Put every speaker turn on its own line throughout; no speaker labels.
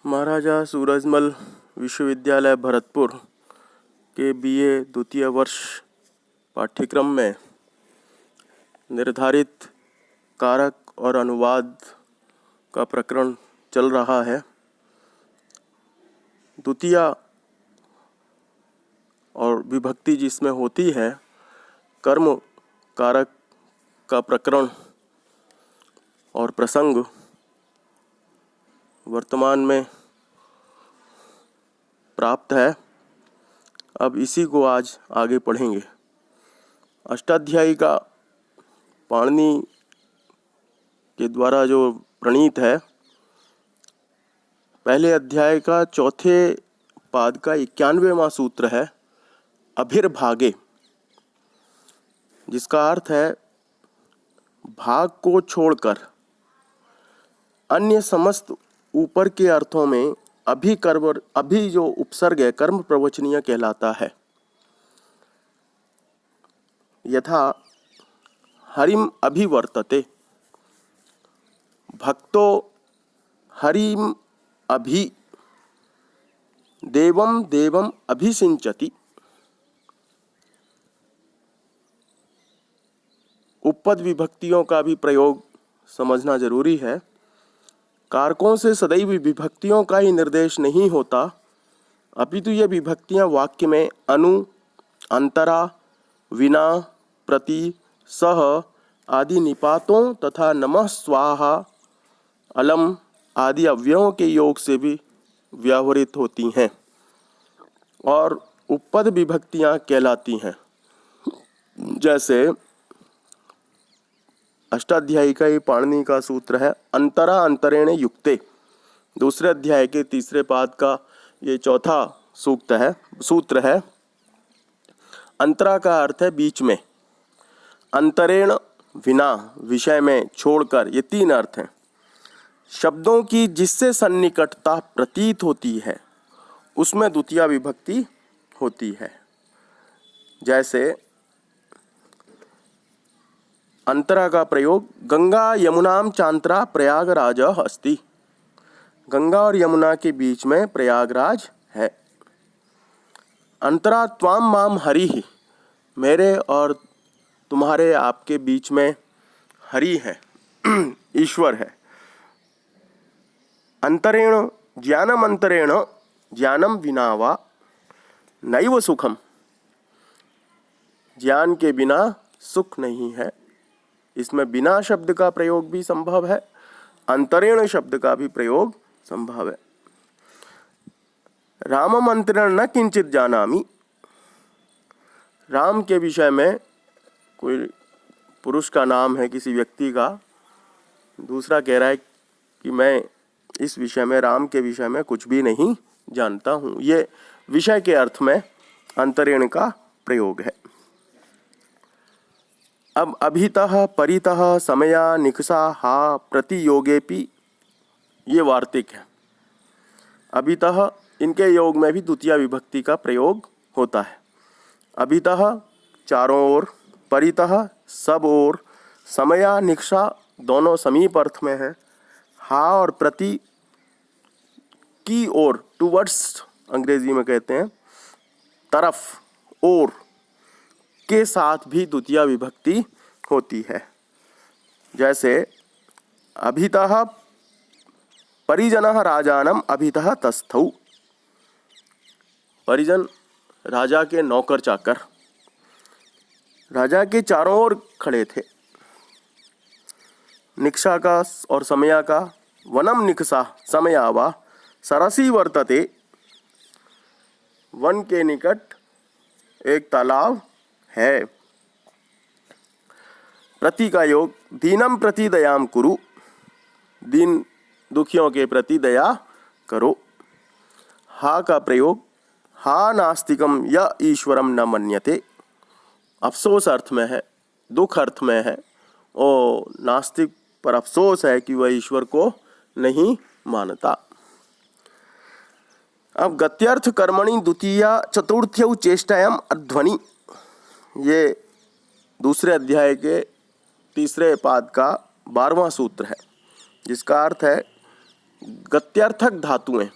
महाराजा सूरजमल विश्वविद्यालय भरतपुर के बीए द्वितीय वर्ष पाठ्यक्रम में निर्धारित कारक और अनुवाद का प्रकरण चल रहा है। द्वितीय और विभक्ति जिसमें होती है, कर्म कारक का प्रकरण और प्रसंग वर्तमान में प्राप्त है। अब इसी को आज आगे पढ़ेंगे। अष्टाध्यायी का पाणिनि के द्वारा जो प्रणीत है, पहले अध्याय का चौथे पाद का 91वां सूत्र है अभिर्भागे, जिसका अर्थ है भाग को छोड़कर अन्य समस्त ऊपर के अर्थों में अभी जो उपसर्ग है कर्म प्रवचनीय कहलाता है। यथा हरिम अभिवर्तते, भक्तो हरिम अभि देवम देवम अभिसिंचति। उपपद विभक्तियों का भी प्रयोग समझना जरूरी है। कारकों से सदैव विभक्तियों का ही निर्देश नहीं होता, अपितु ये विभक्तियां वाक्य में अनु, अंतरा, विना, प्रति, सह आदि निपातों तथा नमः, स्वाहा, अलम आदि अव्ययों के योग से भी व्यवहृत होती हैं और उपपद विभक्तियां कहलाती हैं। जैसे अष्टाध्यायी का ये पाणिनि का सूत्र है अंतरा अंतरेण युक्ते। दूसरे अध्याय के तीसरे पाद का ये चौथा सूत्र है। अंतरा का अर्थ है बीच में, अंतरेण विना विषय में छोड़कर, ये तीन अर्थ हैं। शब्दों की जिससे सन्निकटता प्रतीत होती है उसमें द्वितीय विभक्ति होती है। जैसे अंतरा का प्रयोग गंगा यमुनाम चांतरा प्रयागराज अस्ति, गंगा और यमुना के बीच में प्रयागराज है। अंतरा त्वाम माम हरि, मेरे और तुम्हारे आपके बीच में हरि है, ईश्वर है। अंतरेण ज्ञानम, अंतरेण ज्ञानम विना वा नैव सुखम, ज्ञान के बिना सुख नहीं है। इसमें बिना शब्द का प्रयोग भी संभव है, अंतरेण शब्द का भी प्रयोग संभव है। रामम अंतरेण न किंचित जानामि, राम के विषय में कोई पुरुष का नाम है किसी व्यक्ति का, दूसरा कह रहा है कि मैं इस विषय में, राम के विषय में कुछ भी नहीं जानता हूँ। ये विषय के अर्थ में अंतरेण का प्रयोग है। अब अभितः परितः समया निकषा हा प्रतियोगेपि, ये वार्तिक है। अभितः इनके योग में भी द्वितीय विभक्ति का प्रयोग होता है। अभितः चारों ओर, परितः सब ओर, समया निकषा दोनों समीप अर्थ में है, हा और प्रति की ओर, टुवर्ड्स अंग्रेजी में कहते हैं, तरफ, ओर के साथ भी द्वितीय विभक्ति होती है। जैसे अभितः परिजनः राजानम अभितः तस्थौ, परिजन राजा के नौकर चाकर राजा के चारों ओर खड़े थे। निकषा का और समया का, वनम निकषा समया वा सरसी वर्तते, वन के निकट एक तालाब है। प्रति का योग दीनम प्रति दयाम कुरु, दीन दुखियों के प्रति दया करो। हा का प्रयोग हा नास्तिकम या ईश्वरम न मन्यते, अफसोस अर्थ में है, दुख अर्थ में है, और नास्तिक पर अफसोस है कि वह ईश्वर को नहीं मानता। अब गत्यर्थ कर्मणि द्वितीय चतुर्थ्यौ चेष्टायाम अध्वनि, ये दूसरे अध्याय के तीसरे पाद का 12वां सूत्र है, जिसका अर्थ है गत्यर्थक धातुएं,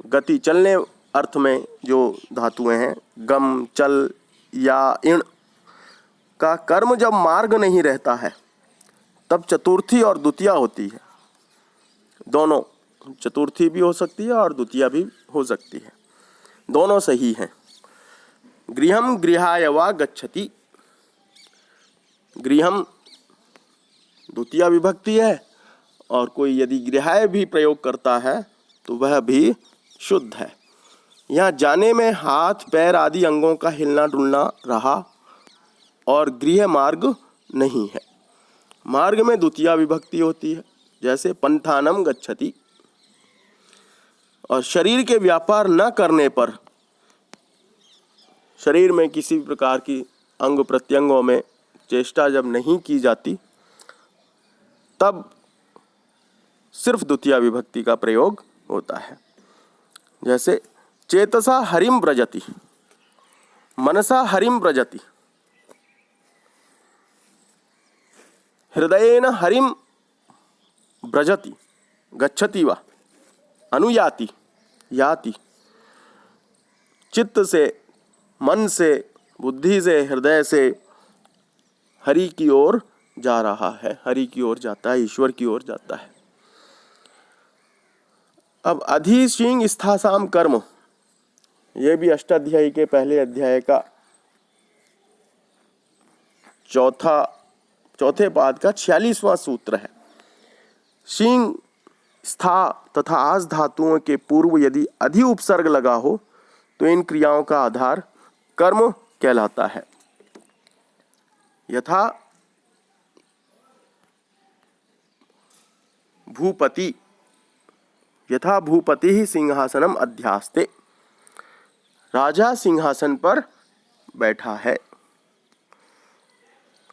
गति चलने अर्थ में जो धातुएं हैं, गम, चल या इण का कर्म जब मार्ग नहीं रहता है तब चतुर्थी और द्वितीया होती है। दोनों, चतुर्थी भी हो सकती है और द्वितीया भी हो सकती है, दोनों सही हैं। गृहम गृहाय वा गच्छति, गृहम द्वितीया विभक्ति है और कोई यदि गृहाय भी प्रयोग करता है तो वह भी शुद्ध है। यहाँ जाने में हाथ पैर आदि अंगों का हिलना डुलना रहा और गृह मार्ग नहीं है। मार्ग में द्वितीया विभक्ति होती है, जैसे पंथानम गच्छति। और शरीर के व्यापार न करने पर, शरीर में किसी प्रकार की अंग प्रत्यंगों में चेष्टा जब नहीं की जाती तब सिर्फ द्वितीया विभक्ति का प्रयोग होता है। जैसे चेतसा हरिम व्रजति, मनसा हरिम व्रजति, हृदयेन हरिम व्रजति, गच्छति वा, अनुयाति, याति। चित्त से, मन से, बुद्धि से, हृदय से हरि की ओर जा रहा है, हरि की ओर जाता है, ईश्वर की ओर जाता है। अब अधि शींग स्थासाम कर्म, ये भी अष्टाध्यायी के पहले अध्याय का चौथे पाद का 46वां सूत्र है। शींग, स्था तथा आस धातुओं के पूर्व यदि अधि उपसर्ग लगा हो तो इन क्रियाओं का आधार कर्म कहलाता है। यथा भूपति, यथा भूपति ही सिंहासनम अध्यास्ते, राजा सिंहासन पर बैठा है।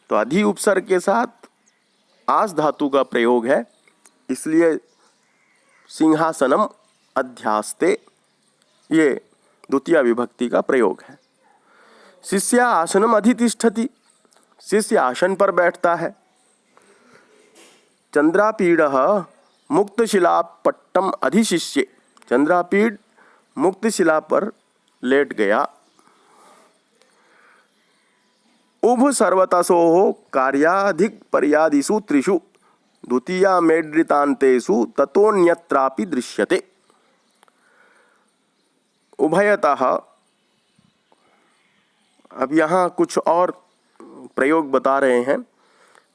तो अधि उपसर्ग के साथ आस धातु का प्रयोग है, इसलिए सिंहासनम अध्यास्ते ये द्वितीया विभक्ति का प्रयोग है। शिष्य आसनम अधितिष्ठति, शिष्य आसन पर बैठता है। चंद्रापीडः मुक्तशिलापट्टम अधिशिष्ये, चंद्रापीड मुक्तशिला पर लेट गया। उभ सर्वतसोः कार्याधिक पर्यादिषु त्रिषु द्वितीया मेड्रितान्तेषु ततोऽन्यत्रापि दृश्यते। उभयतः, अब यहाँ कुछ और प्रयोग बता रहे हैं।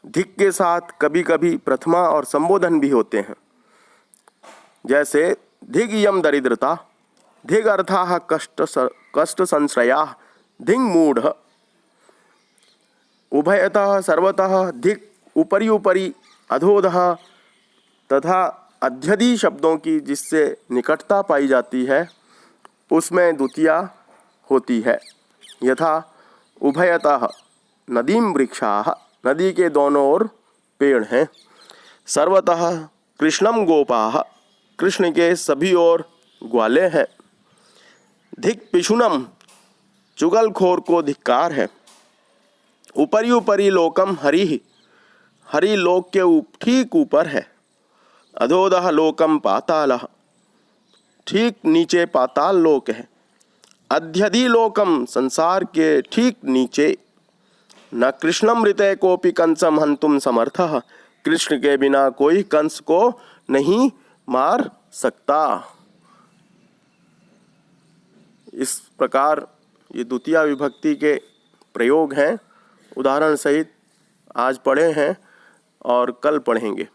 धिक के साथ कभी कभी प्रथमा और संबोधन भी होते हैं, जैसे धिग्यम दरिद्रता, धिग अर्थाः कष्ट संश्रया, धिंग मूढ़। उभयतः सर्वतः धिक उपरि उपरि अधोधः तथा अध्यधि शब्दों की जिससे निकटता पाई जाती है उसमें द्वितीया होती है। यथा उभयतः नदीम वृक्षाः, नदी के दोनों ओर पेड़ हैं। सर्वतः कृष्णम गोपाः, कृष्ण के सभी ओर ग्वाले हैं। धिक पिशुनम, चुगलखोर को धिक्कार है। उपरि उपरि लोकम हरि, हरि लोक के ठीक ऊपर है। अधोदह लोकम पातालः, ठीक नीचे पाताल लोक है। अध्यधि लोकम, संसार के ठीक नीचे। न कृष्णम ऋते कोपि कंसम हंतुम समर्थः, कृष्ण के बिना कोई कंस को नहीं मार सकता। इस प्रकार ये द्वितीया विभक्ति के प्रयोग हैं, उदाहरण सहित आज पढ़े हैं और कल पढ़ेंगे।